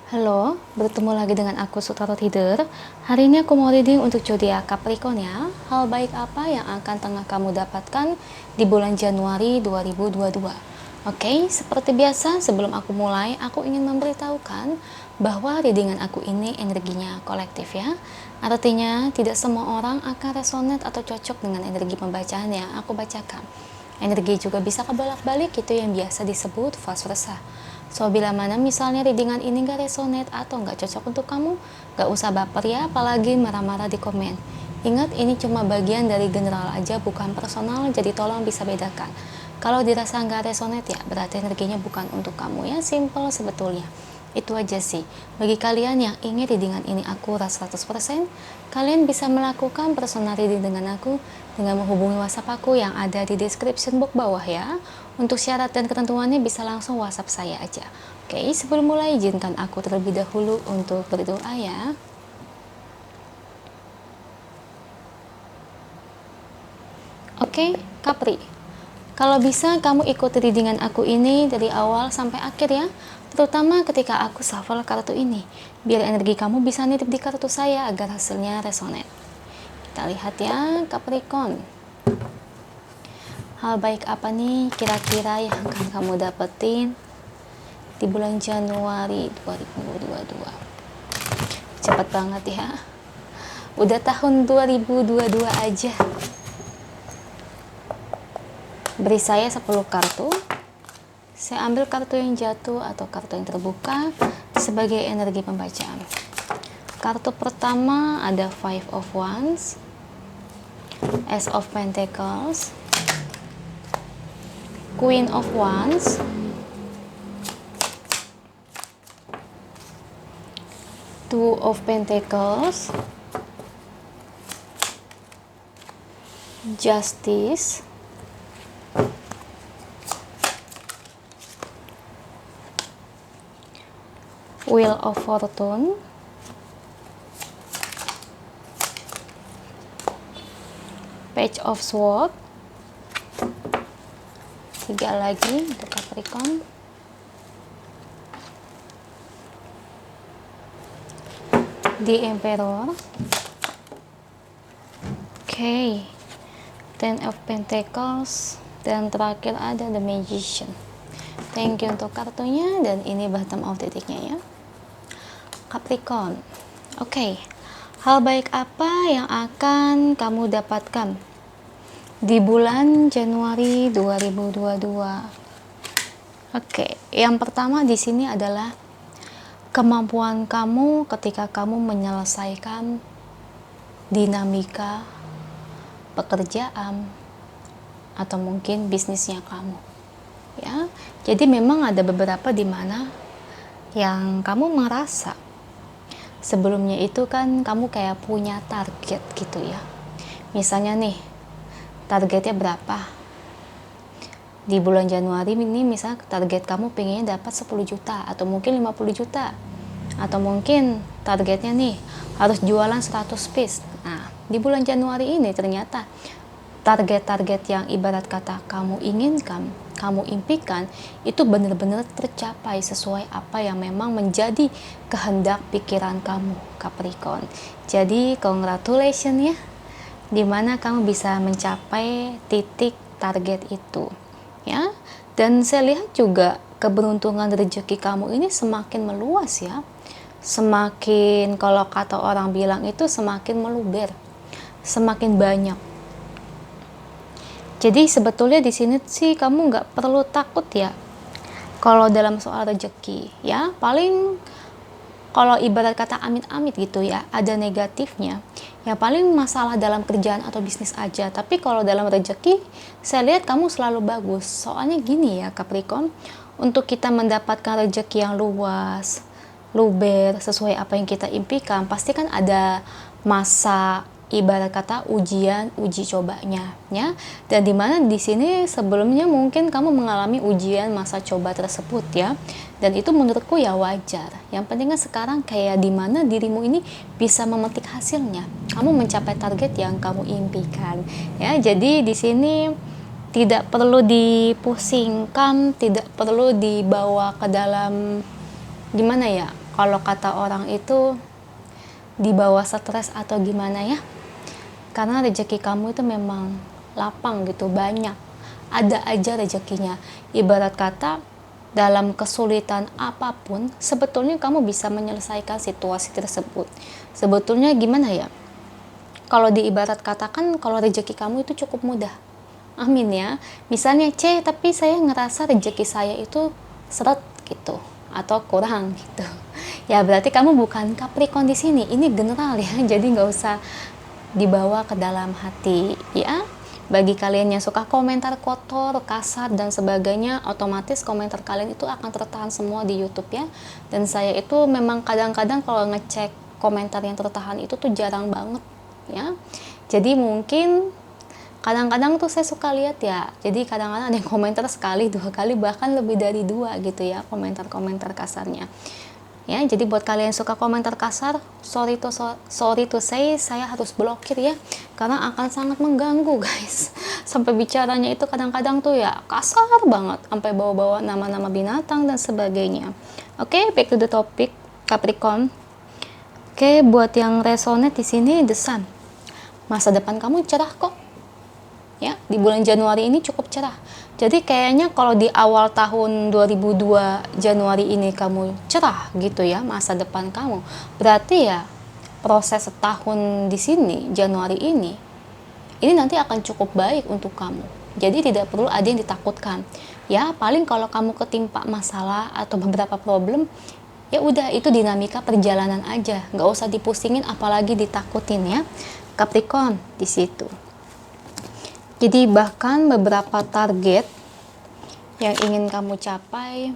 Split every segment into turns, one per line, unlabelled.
Halo, bertemu lagi dengan aku Sutaro Tidur. Hari ini aku mau reading untuk zodiak Capricorn ya. Hal baik apa yang akan tengah kamu dapatkan di bulan Januari 2022? Oke, seperti biasa sebelum aku mulai, aku ingin memberitahukan bahwa readingan aku ini energinya kolektif ya. Artinya tidak semua orang akan resonate atau cocok dengan energi pembacaan yang aku bacakan. Energi juga bisa kebolak-balik, itu yang biasa disebut vice versa. So, bila mana misalnya readingan ini gak resonate atau gak cocok untuk kamu, gak usah baper ya, apalagi marah-marah di komen. Ingat, ini cuma bagian dari general aja, bukan personal, jadi tolong bisa bedakan. Kalau dirasa gak resonate ya, berarti energinya bukan untuk kamu ya, simple sebetulnya. Itu aja sih. Bagi kalian yang ingin readingan ini akurat 100%, kalian bisa melakukan personal reading dengan aku dengan menghubungi WhatsApp aku yang ada di description box bawah ya. Untuk syarat dan ketentuannya bisa langsung WhatsApp saya aja. Oke, sebelum mulai izinkan aku terlebih dahulu untuk berdoa ya. Oke, Capri. Kalau bisa kamu ikuti readingan aku ini dari awal sampai akhir ya. Terutama ketika aku shuffle kartu ini, biar energi kamu bisa nitip di kartu saya agar hasilnya resonate. Kita lihat ya, Capricorn. Hal baik apa nih kira-kira yang akan kamu dapetin di bulan Januari 2022? Cepat banget ya. Udah tahun 2022 aja. Beri saya 10 kartu. Saya ambil kartu yang jatuh atau kartu yang terbuka sebagai energi pembacaan. Kartu pertama ada Five of Wands, Ace of Pentacles, Queen of Wands, Two of Pentacles, Justice, Wheel of Fortune, Page of Swords, 3 lagi untuk Capricorn, The Emperor, Oke, Ten of Pentacles, dan terakhir ada The Magician. Thank you untuk kartunya, dan ini bottom of titiknya ya. Capricorn. Oke, hal baik apa yang akan kamu dapatkan di bulan Januari 2022? Oke, yang pertama di sini adalah kemampuan kamu ketika kamu menyelesaikan dinamika pekerjaan atau mungkin bisnisnya kamu. Ya, jadi memang ada beberapa di mana yang kamu merasa sebelumnya itu kan kamu kayak punya target gitu ya. Misalnya nih, targetnya berapa? Di bulan Januari ini misalnya target kamu pengennya dapat 10 juta atau mungkin 50 juta. Atau mungkin targetnya nih harus jualan 100 piece. Nah, di bulan Januari ini ternyata target-target yang ibarat kata kamu inginkan, kamu impikan, itu benar-benar tercapai sesuai apa yang memang menjadi kehendak pikiran kamu, Capricorn. Jadi congratulations ya, dimana kamu bisa mencapai titik target itu ya. Dan saya lihat juga keberuntungan rezeki kamu ini semakin meluas ya, semakin, kalau kata orang bilang itu semakin meluber, semakin banyak. Jadi sebetulnya di sini sih kamu nggak perlu takut ya kalau dalam soal rezeki ya. Paling kalau ibarat kata amit-amit gitu ya, ada negatifnya ya, paling masalah dalam kerjaan atau bisnis aja. Tapi kalau dalam rezeki saya lihat kamu selalu bagus. Soalnya gini ya Capricorn, untuk kita mendapatkan rezeki yang luas, luber, sesuai apa yang kita impikan, pasti kan ada masa ibarat kata ujian, uji cobanya ya. Dan dimana di sini sebelumnya mungkin kamu mengalami ujian masa coba tersebut ya, dan itu menurutku ya wajar. Yang pentingnya sekarang kayak dimana dirimu ini bisa memetik hasilnya, kamu mencapai target yang kamu impikan ya. Jadi di sini tidak perlu dipusingkan, tidak perlu dibawa ke dalam gimana ya, kalau kata orang itu di bawah stres atau gimana ya, karena rezeki kamu itu memang lapang gitu, banyak, ada aja rezekinya. Ibarat kata dalam kesulitan apapun sebetulnya kamu bisa menyelesaikan situasi tersebut. Sebetulnya gimana ya, kalau diibarat katakan kalau rezeki kamu itu cukup mudah, amin ya. Misalnya tapi saya ngerasa rezeki saya itu seret gitu atau kurang gitu, ya berarti kamu bukan Capricorn di sini. Ini general ya, jadi nggak usah dibawa ke dalam hati ya. Bagi kalian yang suka komentar kotor, kasar dan sebagainya, otomatis komentar kalian itu akan tertahan semua di YouTube ya. Dan saya itu memang kadang-kadang kalau ngecek komentar yang tertahan itu tuh jarang banget ya. Jadi mungkin kadang-kadang tuh saya suka lihat ya, jadi kadang-kadang ada yang komentar sekali, 2 kali, bahkan lebih dari 2 gitu ya, komentar-komentar kasarnya ya. Jadi buat kalian yang suka komentar kasar, sorry to say, saya harus blokir ya, karena akan sangat mengganggu guys. Sampai bicaranya itu kadang-kadang tuh ya kasar banget, sampai bawa-bawa nama-nama binatang dan sebagainya. Oke, back to the topic, Capricorn. Oke, buat yang resonate di sini, The Sun, masa depan kamu cerah kok ya, di bulan Januari ini cukup cerah. Jadi kayaknya kalau di awal tahun 2002 Januari ini kamu cerah gitu ya masa depan kamu, berarti ya proses setahun di sini Januari ini nanti akan cukup baik untuk kamu. Jadi tidak perlu ada yang ditakutkan ya. Paling kalau kamu ketimpa masalah atau beberapa problem, ya udah, itu dinamika perjalanan aja, nggak usah dipusingin apalagi ditakutin ya Capricorn di situ. Jadi bahkan beberapa target yang ingin kamu capai,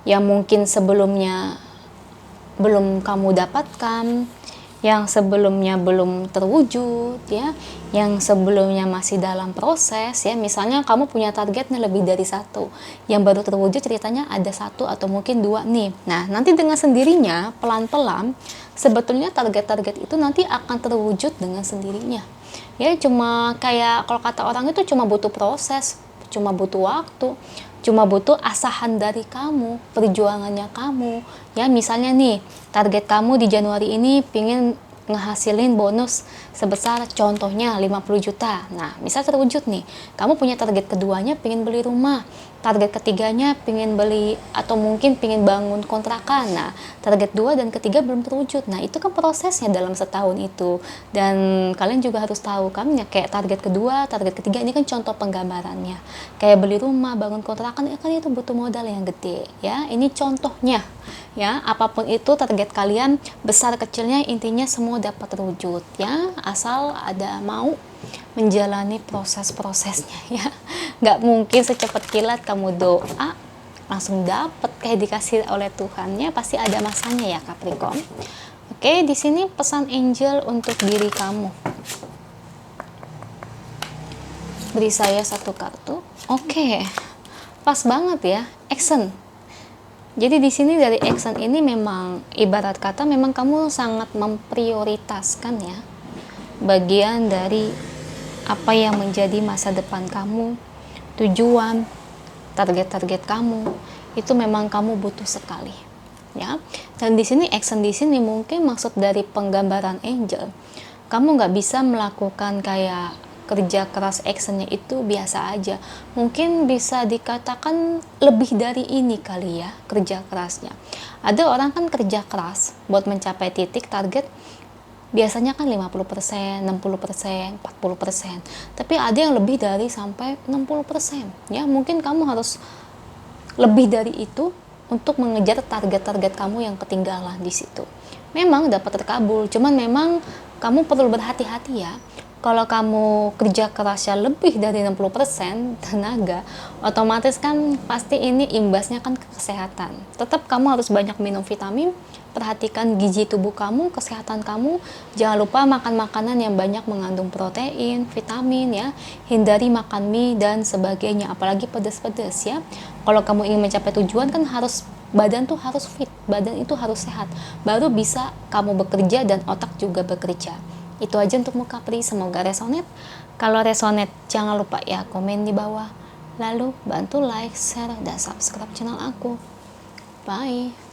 yang mungkin sebelumnya belum kamu dapatkan, yang sebelumnya belum terwujud ya, yang sebelumnya masih dalam proses ya. Misalnya kamu punya targetnya lebih dari 1, yang baru terwujud ceritanya ada 1 atau mungkin 2 nih. Nah, nanti dengan sendirinya pelan-pelan sebetulnya target-target itu nanti akan terwujud dengan sendirinya ya. Cuma kayak kalau kata orang itu cuma butuh proses, cuma butuh waktu, cuma butuh asahan dari kamu, perjuangannya kamu ya. Misalnya nih, target kamu di Januari ini pingin ngehasilin bonus sebesar contohnya 50 juta. Nah, misal terwujud nih, kamu punya target keduanya pingin beli rumah, target ketiganya pingin beli atau mungkin pingin bangun kontrakan. Nah, target 2 dan ketiga belum terwujud. Nah, itu kan prosesnya dalam setahun itu. Dan kalian juga harus tahu kan ya, kayak target kedua, target ketiga ini kan contoh penggambarannya. Kayak beli rumah, bangun kontrakan, ya kan itu butuh modal yang gede ya. Ini contohnya ya. Apapun itu target kalian, besar kecilnya, intinya semua dapat terwujud ya, asal ada mau menjalani proses-prosesnya ya. Nggak mungkin secepat kilat kamu doa langsung dapet kayak dikasih oleh Tuhan ya, pasti ada masanya ya Capricorn. Oke, di sini pesan angel untuk diri kamu. Beri saya 1 kartu. Oke, pas banget ya, action. Jadi di sini dari action ini memang ibarat kata memang kamu sangat memprioritaskan ya bagian dari apa yang menjadi masa depan kamu, tujuan, target-target kamu, itu memang kamu butuh sekali ya. Dan di sini action di sini mungkin maksud dari penggambaran angel, kamu nggak bisa melakukan kayak kerja keras, actionnya itu biasa aja. Mungkin bisa dikatakan lebih dari ini kali ya kerja kerasnya. Ada orang kan kerja keras buat mencapai titik target, biasanya kan 50%, 60%, 40%. Tapi ada yang lebih dari sampai 60% ya. Mungkin kamu harus lebih dari itu untuk mengejar target-target kamu yang ketinggalan di situ. Memang dapat terkabul, cuman memang kamu perlu berhati-hati ya. Kalau kamu kerja kerasnya lebih dari 60% tenaga, otomatis kan pasti ini imbasnya kan ke kesehatan. Tetap kamu harus banyak minum vitamin, perhatikan gizi tubuh kamu, kesehatan kamu. Jangan lupa makan makanan yang banyak mengandung protein, vitamin ya. Hindari makan mie dan sebagainya, apalagi pedas-pedas ya. Kalau kamu ingin mencapai tujuan kan harus badan tuh harus fit, badan itu harus sehat. Baru bisa kamu bekerja dan otak juga bekerja. Itu aja untukmu Capri, semoga resonate. Kalau resonate jangan lupa ya komen di bawah. Lalu bantu like, share, dan subscribe channel aku. Bye.